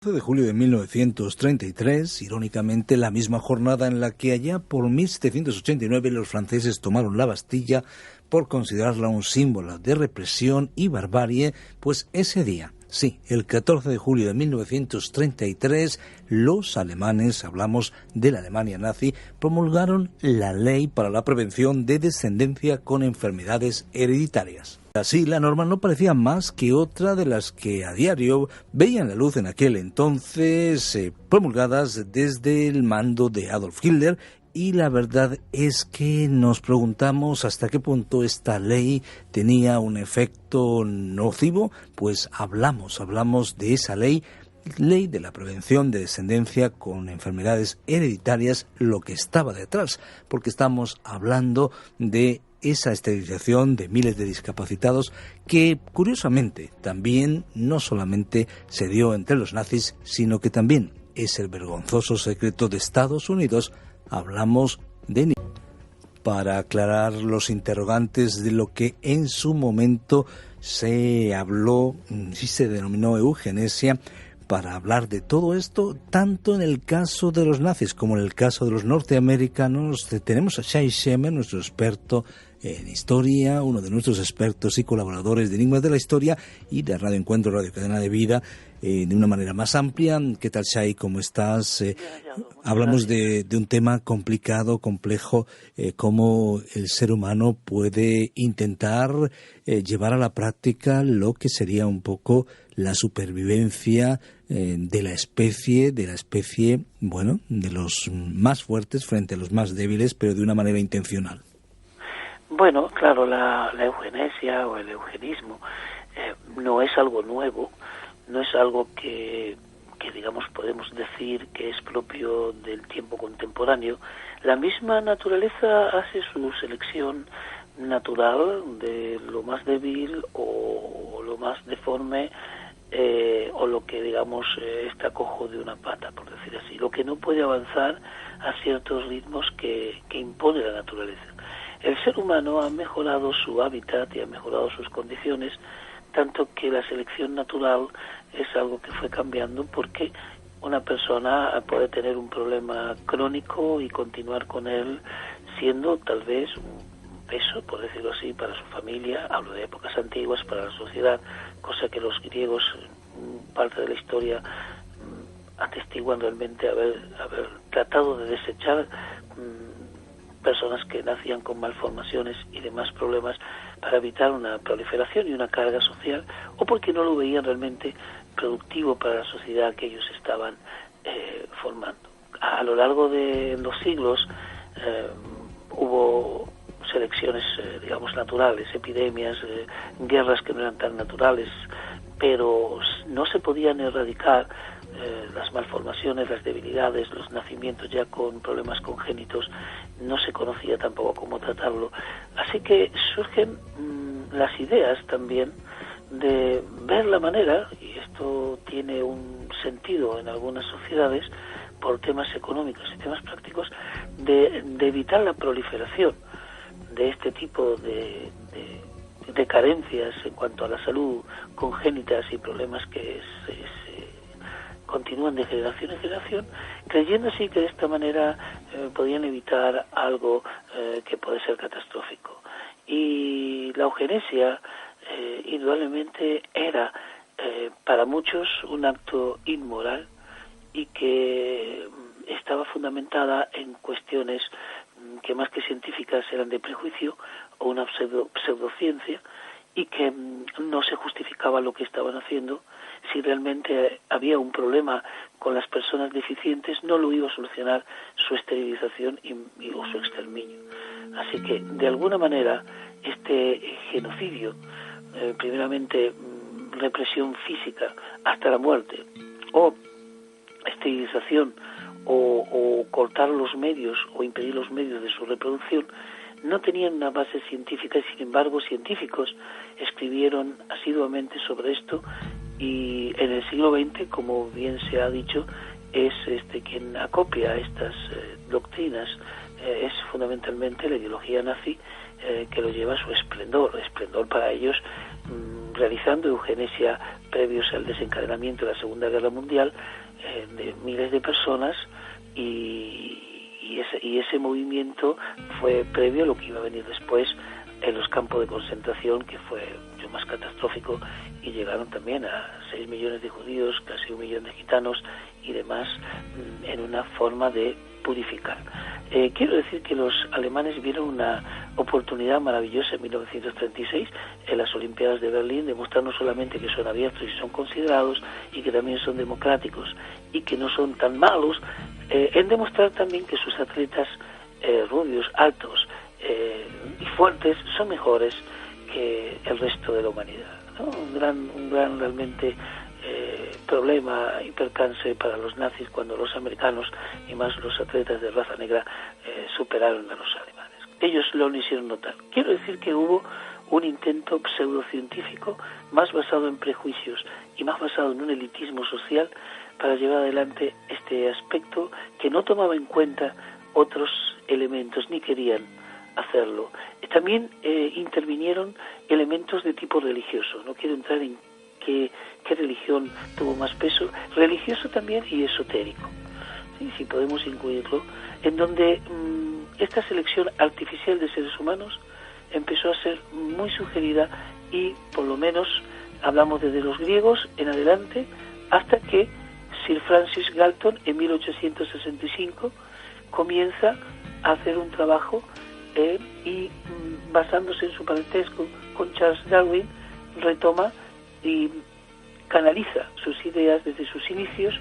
De julio de 1933, irónicamente la misma jornada en la que allá por 1789 los franceses tomaron la Bastilla por considerarla un símbolo de represión y barbarie, pues ese día, sí, el 14 de julio de 1933, los alemanes, hablamos de la Alemania nazi, promulgaron la ley para la prevención de descendencia con enfermedades hereditarias. Así, la norma no parecía más que otra de las que a diario veían la luz en aquel entonces, promulgadas desde el mando de Adolf Hitler, y la verdad es que nos preguntamos hasta qué punto esta ley tenía un efecto nocivo, pues hablamos de esa ley de la prevención de descendencia con enfermedades hereditarias, lo que estaba detrás, porque estamos hablando de esa esterilización de miles de discapacitados que, curiosamente, también no solamente se dio entre los nazis, sino que también es el vergonzoso secreto de Estados Unidos. Hablamos de... Para aclarar los interrogantes de lo que en su momento se habló, sí se denominó eugenesia, para hablar de todo esto, tanto en el caso de los nazis como en el caso de los norteamericanos, tenemos a Shai Shemer, nuestro experto en historia, uno de nuestros expertos y colaboradores de Enigmas de la Historia y de Radio Encuentro, Radio Cadena de Vida, de una manera más amplia. ¿Qué tal, Shai? ¿Cómo estás? Hablamos de un tema complicado, complejo, cómo el ser humano puede intentar llevar a la práctica lo que sería un poco la supervivencia de la especie, bueno, de los más fuertes frente a los más débiles, pero de una manera intencional. Bueno, claro, la eugenesia o el eugenismo no es algo nuevo, no es algo que digamos podemos decir que es propio del tiempo contemporáneo. La misma naturaleza hace su selección natural de lo más débil o lo más deforme, o lo que digamos está cojo de una pata, por decir así, lo que no puede avanzar a ciertos ritmos que impone la naturaleza. El ser humano ha mejorado su hábitat y ha mejorado sus condiciones, tanto que la selección natural es algo que fue cambiando, porque una persona puede tener un problema crónico y continuar con él siendo tal vez un peso, por decirlo así, para su familia. Hablo de épocas antiguas, para la sociedad, cosa que los griegos, parte de la historia, atestiguan realmente haber tratado de desechar personas que nacían con malformaciones y demás problemas para evitar una proliferación y una carga social, o porque no lo veían realmente productivo para la sociedad que ellos estaban formando. A lo largo de los siglos hubo selecciones, digamos, naturales, epidemias, guerras que no eran tan naturales, pero no se podían erradicar las malformaciones, las debilidades, los nacimientos ya con problemas congénitos, no se conocía tampoco cómo tratarlo. Así que surgen las ideas también de ver la manera, y esto tiene un sentido en algunas sociedades por temas económicos y temas prácticos, de evitar la proliferación de este tipo de carencias en cuanto a la salud congénitas y problemas que continúan de generación en generación, creyendo así que de esta manera podían evitar algo que puede ser catastrófico. Y la eugenesia indudablemente era para muchos un acto inmoral y que estaba fundamentada en cuestiones que más que científicas eran de prejuicio o una pseudociencia, y que no se justificaba lo que estaban haciendo. Si realmente había un problema con las personas deficientes, no lo iba a solucionar su esterilización o su exterminio. Así que, de alguna manera, este genocidio, primeramente represión física hasta la muerte, o esterilización, o cortar los medios o impedir los medios de su reproducción, no tenían una base científica, y sin embargo científicos escribieron asiduamente sobre esto, y en el siglo XX, como bien se ha dicho, es quien acopia estas doctrinas, es fundamentalmente la ideología nazi, que lo lleva a su esplendor para ellos realizando eugenesia previos al desencadenamiento de la Segunda Guerra Mundial de miles de personas, y ese movimiento fue previo a lo que iba a venir después en los campos de concentración, que fue mucho más catastrófico, y llegaron también a 6 millones de judíos, casi 1 millón de gitanos y demás, en una forma de purificar. Quiero decir que los alemanes vieron una oportunidad maravillosa en 1936 en las Olimpiadas de Berlín, de mostrar no solamente que son abiertos y son considerados, y que también son democráticos y que no son tan malos, en demostrar también que sus atletas rubios, altos y fuertes son mejores que el resto de la humanidad, ¿no? Un gran realmente problema y percance para los nazis cuando los americanos, y más los atletas de raza negra, superaron a los alemanes. Ellos lo hicieron notar. Quiero decir que hubo un intento pseudocientífico más basado en prejuicios y más basado en un elitismo social para llevar adelante este aspecto que no tomaba en cuenta otros elementos ni querían hacerlo. También intervinieron elementos de tipo religioso. No quiero entrar en qué religión tuvo más peso, religioso también y esotérico, ¿sí? Si podemos incluirlo, en donde esta selección artificial de seres humanos empezó a ser muy sugerida, y por lo menos hablamos desde los griegos en adelante, hasta que Sir Francis Galton en 1865 comienza a hacer un trabajo y basándose en su parentesco con Charles Darwin, retoma y canaliza sus ideas desde sus inicios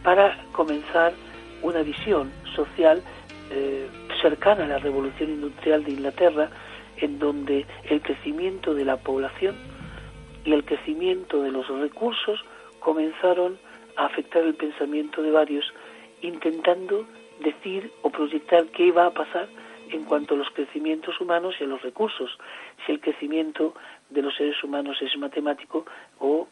para comenzar una visión social cercana a la revolución industrial de Inglaterra, en donde el crecimiento de la población y el crecimiento de los recursos comenzaron a afectar el pensamiento de varios, intentando decir o proyectar qué iba a pasar en cuanto a los crecimientos humanos y a los recursos, si el crecimiento de los seres humanos es matemático o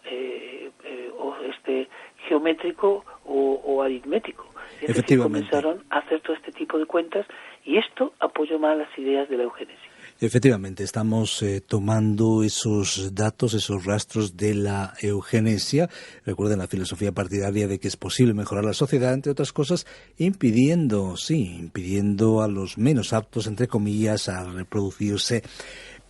geométrico o aritmético. Es decir, comenzaron a hacer todo este tipo de cuentas, y esto apoyó más las ideas de la eugenesia. Efectivamente, estamos tomando esos datos, esos rastros de la eugenesia. Recuerden la filosofía partidaria de que es posible mejorar la sociedad, entre otras cosas, impidiendo a los menos aptos, entre comillas, a reproducirse.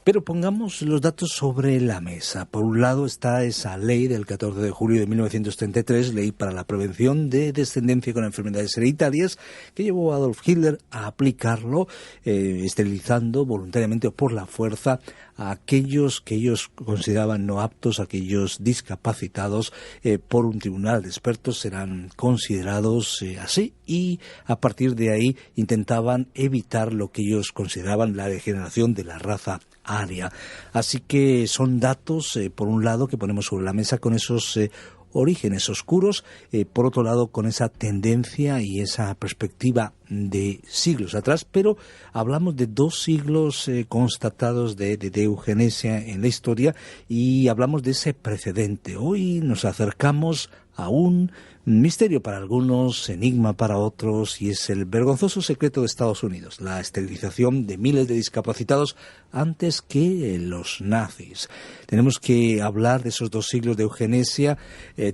Pero pongamos los datos sobre la mesa. Por un lado está esa ley del 14 de julio de 1933, ley para la prevención de descendencia con enfermedades hereditarias, que llevó a Adolf Hitler a aplicarlo, esterilizando voluntariamente o por la fuerza a aquellos que ellos consideraban no aptos, aquellos discapacitados. Por un tribunal de expertos serán considerados así, y a partir de ahí intentaban evitar lo que ellos consideraban la degeneración de la raza aria. Así que son datos, por un lado, que ponemos sobre la mesa con esos orígenes oscuros, por otro lado con esa tendencia y esa perspectiva de siglos atrás, pero hablamos de 2 siglos constatados de eugenesia en la historia, y hablamos de ese precedente. Hoy nos acercamos a un misterio para algunos, enigma para otros, y es el vergonzoso secreto de Estados Unidos, la esterilización de miles de discapacitados antes que los nazis. Tenemos que hablar de esos 2 siglos de eugenesia.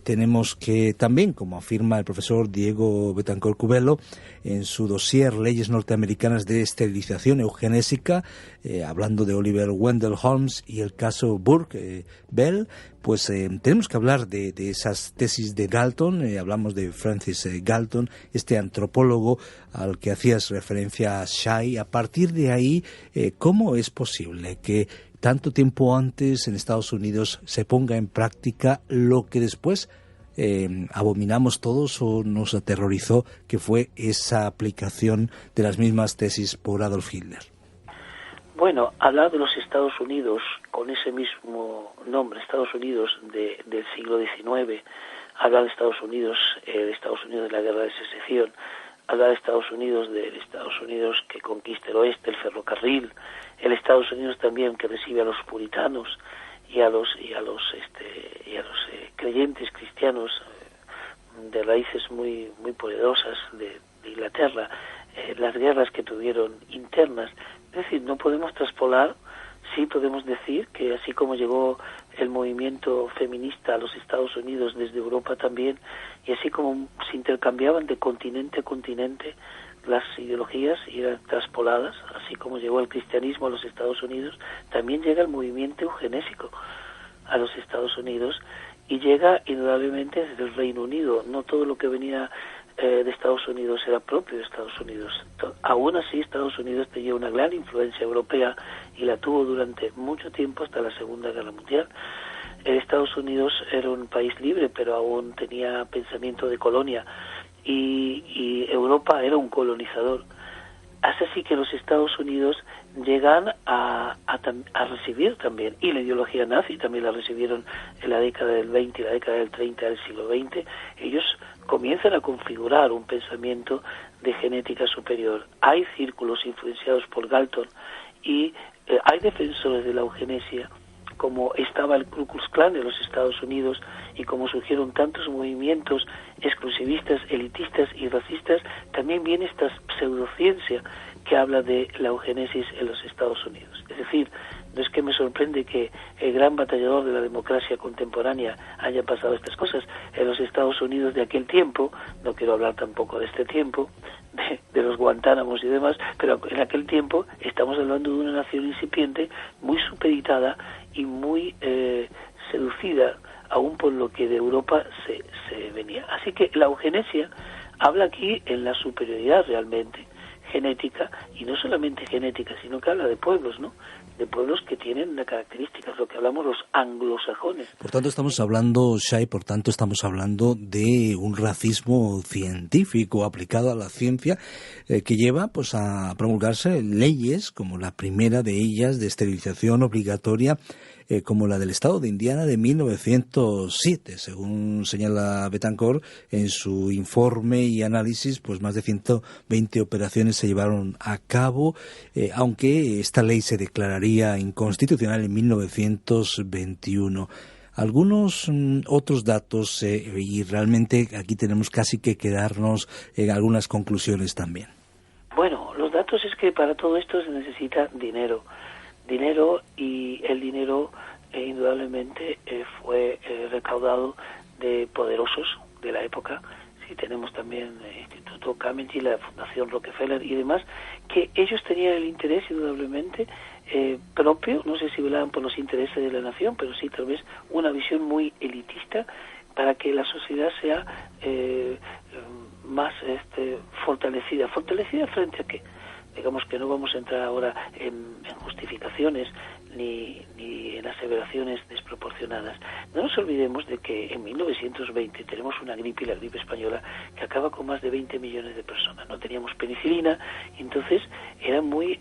Tenemos que también, como afirma el profesor Diego Betancourt Cubelo en su dossier Leyes Norteamericanas de Esterilización Eugenésica, hablando de Oliver Wendell Holmes y el caso Burke Bell, pues tenemos que hablar de esas tesis de Galton. Hablamos de Francis Galton, este antropólogo al que hacías referencia, a Shai. A partir de ahí, ¿cómo es posible que tanto tiempo antes en Estados Unidos se ponga en práctica lo que después abominamos todos o nos aterrorizó, que fue esa aplicación de las mismas tesis por Adolf Hitler? Bueno, hablar de los Estados Unidos con ese mismo nombre, Estados Unidos del siglo XIX, hablar de Estados Unidos de la Guerra de Secesión, hablar de Estados Unidos que conquista el oeste, el ferrocarril, el Estados Unidos también que recibe a los puritanos y a los creyentes cristianos de raíces muy muy poderosas de Inglaterra, las guerras que tuvieron internas. Es decir, no podemos traspolar sí podemos decir que así como llegó el movimiento feminista a los Estados Unidos desde Europa también, y así como se intercambiaban de continente a continente las ideologías y eran traspoladas, así como llegó el cristianismo a los Estados Unidos, también llega el movimiento eugenésico a los Estados Unidos, y llega indudablemente desde el Reino Unido. No todo lo que venía de Estados Unidos era propio de Estados Unidos. Aún así, Estados Unidos tenía una gran influencia europea y la tuvo durante mucho tiempo, hasta la Segunda Guerra Mundial. Estados Unidos era un país libre, pero aún tenía pensamiento de colonia, y Europa era un colonizador. Es así que los Estados Unidos llegan a recibir también, y la ideología nazi también la recibieron en la década del 20 y la década del 30 del siglo XX. Ellos comienzan a configurar un pensamiento de genética superior. Hay círculos influenciados por Galton y hay defensores de la eugenesia, como estaba el Ku Klux Klan en los Estados Unidos, y como surgieron tantos movimientos exclusivistas, elitistas y racistas, también viene esta pseudociencia que habla de la eugenesis en los Estados Unidos. Es decir, no es que me sorprende que el gran batallador de la democracia contemporánea haya pasado estas cosas. En los Estados Unidos de aquel tiempo, no quiero hablar tampoco de este tiempo, de los Guantánamos y demás, pero en aquel tiempo estamos hablando de una nación incipiente, muy supeditada y muy seducida aún por lo que de Europa se venía. Así que la eugenesia habla aquí en la superioridad realmente genética, y no solamente genética, sino que habla de pueblos, ¿no? De pueblos que tienen una característica, lo que hablamos los anglosajones. Por tanto, estamos hablando, Shai, de un racismo científico aplicado a la ciencia, que lleva pues a promulgarse leyes, como la primera de ellas de esterilización obligatoria, como la del estado de Indiana de 1907, según señala Betancourt en su informe y análisis. Pues más de 120 operaciones se llevaron a cabo, aunque esta ley se declararía inconstitucional en 1921. Algunos otros datos, y realmente aquí tenemos casi que quedarnos en algunas conclusiones también. Bueno, los datos es que para todo esto se necesita dinero, y el dinero indudablemente fue recaudado de poderosos de la época. Sí, tenemos también el Instituto Carnegie, la Fundación Rockefeller y demás, que ellos tenían el interés indudablemente propio, no sé si velaban por los intereses de la nación, pero sí tal vez una visión muy elitista para que la sociedad sea más fortalecida frente a qué. Digamos que no vamos a entrar ahora en justificaciones ni en aseveraciones desproporcionadas. No nos olvidemos de que en 1920 tenemos una gripe, la gripe española, que acaba con más de 20 millones de personas. No teníamos penicilina, y entonces era muy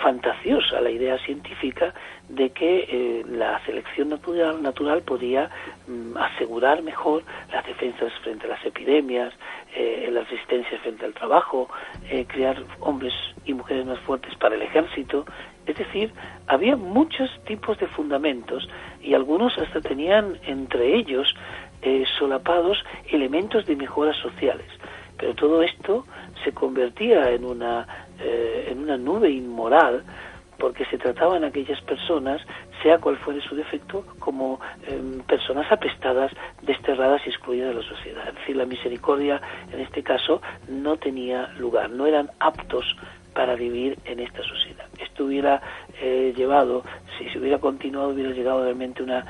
fantasiosa la idea científica de que la selección natural podía asegurar mejor las defensas frente a las epidemias, la resistencia frente al trabajo, crear hombres y mujeres más fuertes para el ejército. Es decir, había muchos tipos de fundamentos, y algunos hasta tenían entre ellos solapados elementos de mejoras sociales. Pero todo esto se convertía en una nube inmoral, porque se trataban a aquellas personas, sea cual fuere su defecto, como personas apestadas, desterradas y excluidas de la sociedad. Es decir, la misericordia en este caso no tenía lugar, no eran aptos para vivir en esta sociedad. Esto hubiera llevado, si se hubiera continuado, hubiera llegado realmente una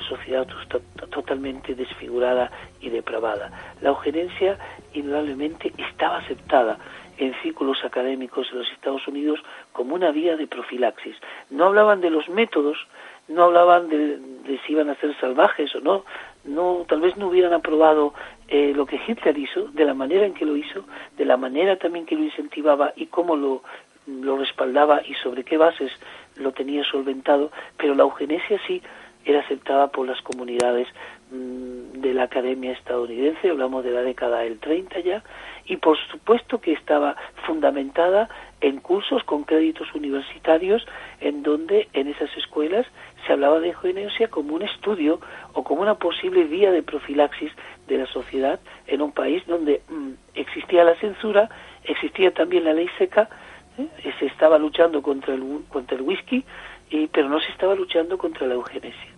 sociedad totalmente desfigurada y depravada. La eugenesia indudablemente estaba aceptada en círculos académicos de los Estados Unidos como una vía de profilaxis. No hablaban de los métodos, no hablaban de si iban a ser salvajes o no, tal vez no hubieran aprobado lo que Hitler hizo, de la manera en que lo hizo, de la manera también que lo incentivaba y cómo lo respaldaba y sobre qué bases lo tenía solventado, pero la eugenesia sí era aceptada por las comunidades de la academia estadounidense. Hablamos de la década del 30 ya, y por supuesto que estaba fundamentada en cursos con créditos universitarios, en donde en esas escuelas se hablaba de eugenesia como un estudio o como una posible vía de profilaxis de la sociedad, en un país donde existía la censura, existía también la ley seca, Se estaba luchando contra el whisky, pero no se estaba luchando contra la eugenesia.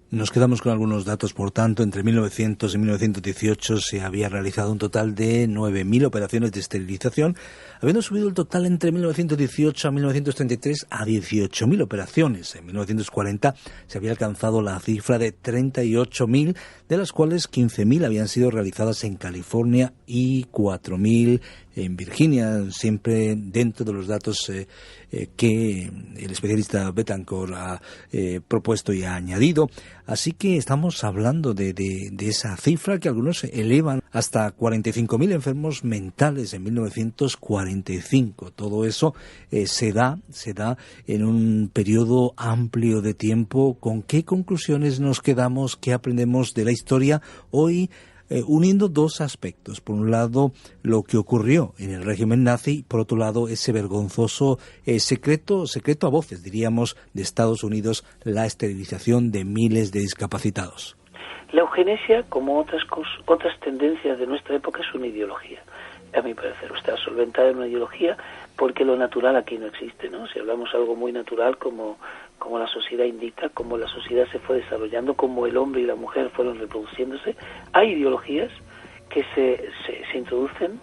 Nos quedamos con algunos datos, por tanto, entre 1900 y 1918 se había realizado un total de 9.000 operaciones de esterilización, habiendo subido el total entre 1918 a 1933 a 18.000 operaciones. En 1940 se había alcanzado la cifra de 38.000, de las cuales 15.000 habían sido realizadas en California y 4.000 en Virginia, siempre dentro de los datos que el especialista Betancourt ha propuesto y ha añadido. Así que estamos hablando de esa cifra que algunos elevan hasta 45.000 enfermos mentales en 1945. Todo eso se da en un periodo amplio de tiempo. ¿Con qué conclusiones nos quedamos? ¿Qué aprendemos de la historia hoy? Uniendo dos aspectos. Por un lado, lo que ocurrió en el régimen nazi, por otro lado, ese vergonzoso secreto a voces, diríamos, de Estados Unidos, la esterilización de miles de discapacitados. La eugenesia, como otras tendencias de nuestra época, es una ideología. A mi parecer, está solventada en una ideología porque lo natural aquí no existe, ¿no? Si hablamos algo muy natural como la sociedad indica, como la sociedad se fue desarrollando, como el hombre y la mujer fueron reproduciéndose, hay ideologías que se introducen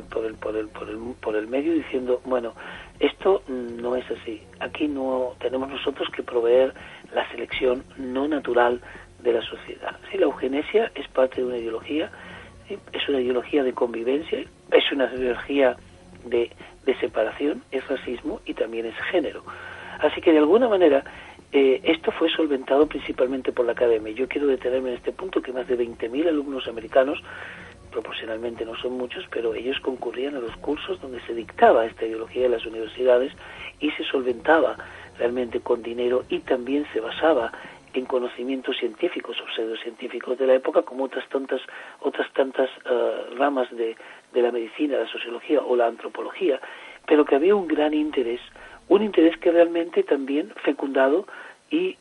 por el medio diciendo, bueno, esto no es así. Aquí no tenemos nosotros que proveer la selección no natural de la sociedad. Sí, la eugenesia es parte de una ideología, ¿sí? Es una ideología de convivencia, es una ideología de separación, es racismo y también es género. Así que de alguna manera esto fue solventado principalmente por la academia. Yo quiero detenerme en este punto, que más de 20.000 alumnos americanos, proporcionalmente no son muchos, pero ellos concurrían a los cursos donde se dictaba esta ideología de las universidades y se solventaba realmente con dinero, y también se basaba en conocimientos científicos o pseudocientíficos de la época, como otras tantas ramas de la medicina, la sociología o la antropología, pero que había un gran interés que realmente también fecundado y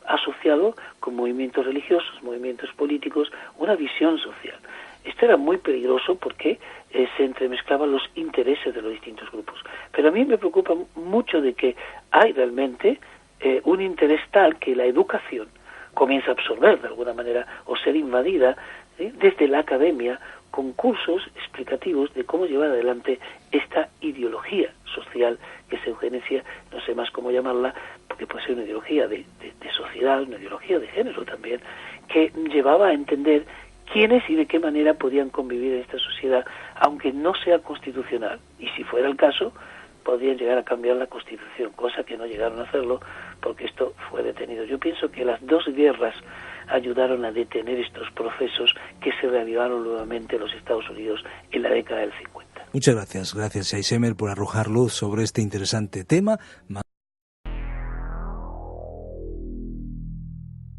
asociado con movimientos religiosos, movimientos políticos, una visión social. Esto era muy peligroso porque se entremezclaban los intereses de los distintos grupos. Pero a mí me preocupa mucho de que hay realmente un interés tal que la educación comienza a absorber de alguna manera o ser invadida desde la academia con cursos explicativos de cómo llevar adelante esta ideología social que es eugenesia, no sé más cómo llamarla, porque puede ser una ideología de sociedad, una ideología de género también, que llevaba a entender quiénes y de qué manera podían convivir en esta sociedad, aunque no sea constitucional, y si fuera el caso, podrían llegar a cambiar la Constitución, cosa que no llegaron a hacerlo porque esto fue detenido. Yo pienso que las dos guerras ayudaron a detener estos procesos que se reavivaron nuevamente en los Estados Unidos en la década del 50. Muchas gracias. Gracias, Shai Shemer, por arrojar luz sobre este interesante tema.